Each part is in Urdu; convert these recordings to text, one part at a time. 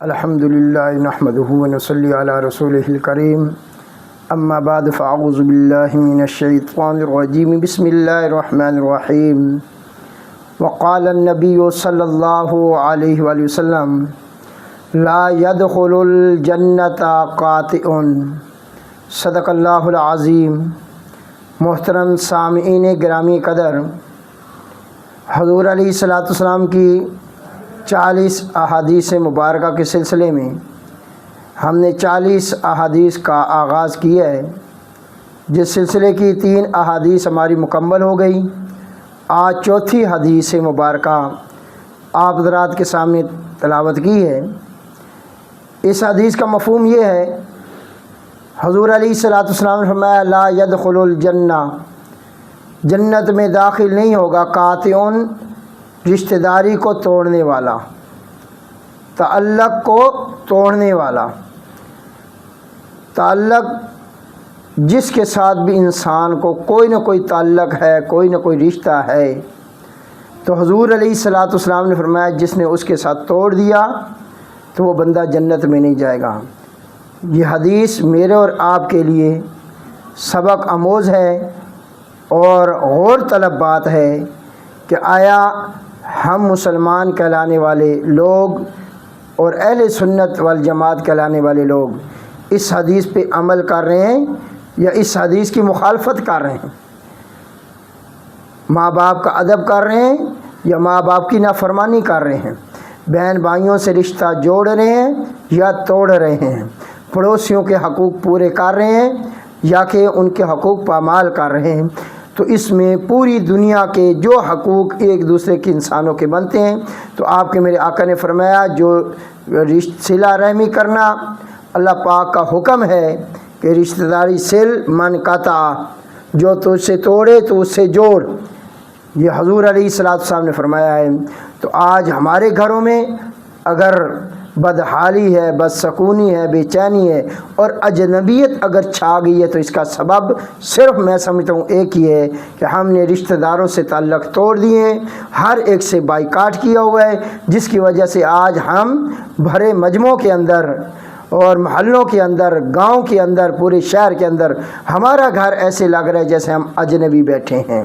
الحمدللہ نحمدہ ونصلی علی رسولہ الکریم اما بعد فاعوذ باللہ من الشیطان الرجیم بسم اللہ الرحمن الرحیم وقال النبی صلی اللہ علیہ وآلہ وسلم لا يدخل الجنۃ قاطع صدق اللہ العظیم۔ محترم سامعین گرامی قدر، حضور علیہ الصلوۃ والسلام کی 40 احادیث مبارکہ کے سلسلے میں ہم نے 40 احادیث کا آغاز کیا ہے، جس سلسلے کی 3 احادیث ہماری مکمل ہو گئی۔ آج چوتھی حدیث مبارکہ آپ حضرات کے سامنے تلاوت کی ہے۔ اس حدیث کا مفہوم یہ ہے، حضور علیہ الصلوۃ والسلام نے فرمایا لا يدخل الجنہ، جنت میں داخل نہیں ہوگا قاطع، رشتہ داری کو توڑنے والا، تعلق کو توڑنے والا۔ تعلق جس کے ساتھ بھی انسان کو کوئی نہ کوئی تعلق ہے، کوئی نہ کوئی رشتہ ہے، تو حضور علیہ الصلوۃ والسلام نے فرمایا جس نے اس کے ساتھ توڑ دیا تو وہ بندہ جنت میں نہیں جائے گا۔ یہ حدیث میرے اور آپ کے لیے سبق آموز ہے اور غور طلب بات ہے کہ آیا ہم مسلمان کہلانے والے لوگ اور اہل سنت والجماعت کہلانے والے لوگ اس حدیث پہ عمل کر رہے ہیں یا اس حدیث کی مخالفت کر رہے ہیں؟ ماں باپ کا ادب کر رہے ہیں یا ماں باپ کی نافرمانی کر رہے ہیں؟ بہن بھائیوں سے رشتہ جوڑ رہے ہیں یا توڑ رہے ہیں؟ پڑوسیوں کے حقوق پورے کر رہے ہیں یا کہ ان کے حقوق پامال کر رہے ہیں؟ تو اس میں پوری دنیا کے جو حقوق ایک دوسرے کے انسانوں کے بنتے ہیں، تو آپ کے میرے آقا نے فرمایا جو صلہ رحمی کرنا، اللہ پاک کا حکم ہے کہ رشتہ داری سل من قطع، جو تجھ سے توڑے تو اس سے جوڑ، یہ حضور علیہ الصلوۃ والسلام نے فرمایا ہے۔ تو آج ہمارے گھروں میں اگر بدحالی ہے، بدسکونی ہے، بے چینی ہے اور اجنبیت اگر چھا گئی ہے تو اس کا سبب صرف میں سمجھتا ہوں ایک ہی ہے کہ ہم نے رشتہ داروں سے تعلق توڑ دیے ہیں، ہر ایک سے بائیکاٹ کیا ہوا ہے، جس کی وجہ سے آج ہم بھرے مجموعوں کے اندر اور محلوں کے اندر، گاؤں کے اندر، پورے شہر کے اندر ہمارا گھر ایسے لگ رہا ہے جیسے ہم اجنبی بیٹھے ہیں،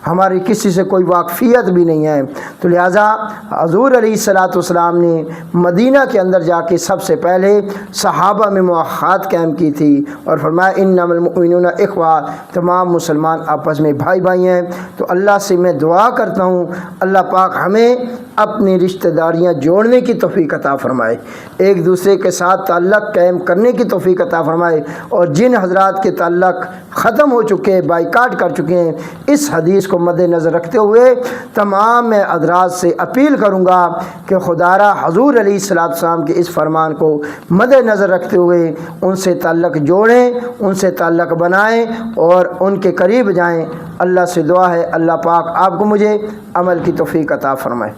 ہماری کسی سے کوئی واقفیت بھی نہیں ہے۔ تو لہٰذا حضور علیہ الصلوۃ والسلام نے مدینہ کے اندر جا کے سب سے پہلے صحابہ میں موحد قائم کی تھی اور فرمایا انما المؤمنون اخوہ، تمام مسلمان آپس میں بھائی بھائی ہیں۔ تو اللہ سے میں دعا کرتا ہوں اللہ پاک ہمیں اپنی رشتہ داریاں جوڑنے کی توفیق عطا فرمائے، ایک دوسرے کے ساتھ تعلق قائم کرنے کی توفیق عطا فرمائے، اور جن حضرات کے تعلق ختم ہو چکے ہیں، بائیکاٹ کر چکے ہیں، اس حدیث کو مد نظر رکھتے ہوئے تمام میں حضرات سے اپیل کروں گا کہ خدارا حضور علیہ الصلوۃ والسلام کے اس فرمان کو مد نظر رکھتے ہوئے ان سے تعلق جوڑیں، ان سے تعلق بنائیں اور ان کے قریب جائیں۔ اللہ سے دعا ہے اللہ پاک آپ کو مجھے عمل کی توفیق عطا فرمائے۔